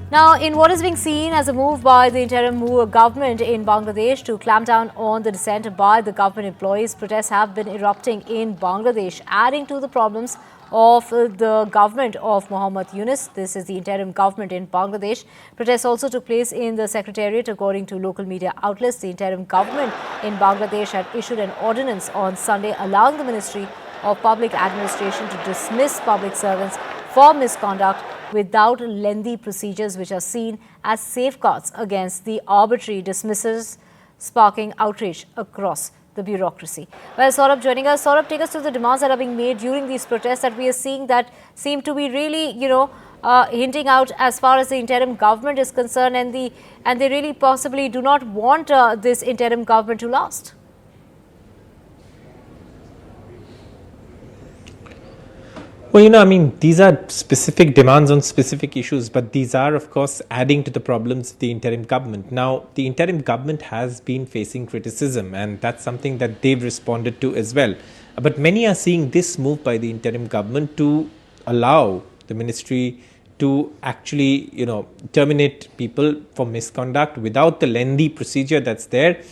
Now, in what is being seen as a move by the interim government in Bangladesh to clamp down on the dissent by the government employees, protests have been erupting in Bangladesh, adding to the problems of the government of Muhammad Yunus. This is the interim government in Bangladesh. Protests also took place in the secretariat, according to local media outlets. The interim government in Bangladesh had issued an ordinance on Sunday allowing the Ministry of Public Administration to dismiss public servants for misconduct without lengthy procedures, which are seen as safeguards against the arbitrary dismissals, sparking outrage across the bureaucracy. Well, Saurabh joining us. Saurabh, take us through the demands that are being made during these protests that we are seeing that seem to be really, hinting out as far as the interim government is concerned, and they really possibly do not want this interim government to last. Well, these are specific demands on specific issues, but these are, of course, adding to the problems of the interim government. Now, the interim government has been facing criticism, and that's something that they've responded to as well. But many are seeing this move by the interim government to allow the ministry to actually, terminate people for misconduct without the lengthy procedure that's there.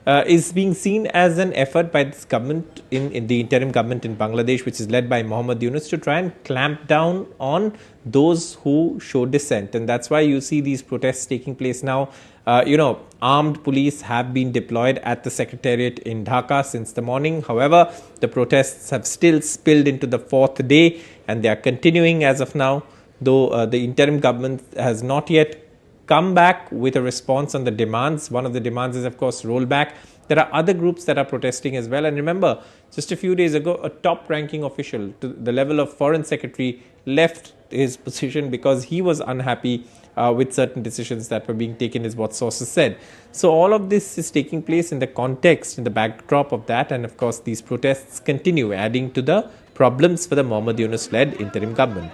Is being seen as an effort by this government in the interim government in Bangladesh, which is led by Muhammad Yunus, to try and clamp down on those who show dissent. And that's why you see these protests taking place now. Armed police have been deployed at the secretariat in Dhaka since the morning. However, the protests have still spilled into the fourth day, and they are continuing as of now, though the interim government has not yet come back with a response on the demands. One of the demands is, of course, rollback. There are other groups that are protesting as well. And remember, just a few days ago, a top-ranking official to the level of foreign secretary left his position because he was unhappy with certain decisions that were being taken, is what sources said. So all of this is taking place in the context, in the backdrop of that. And of course, these protests continue, adding to the problems for the Muhammad Yunus-led interim government.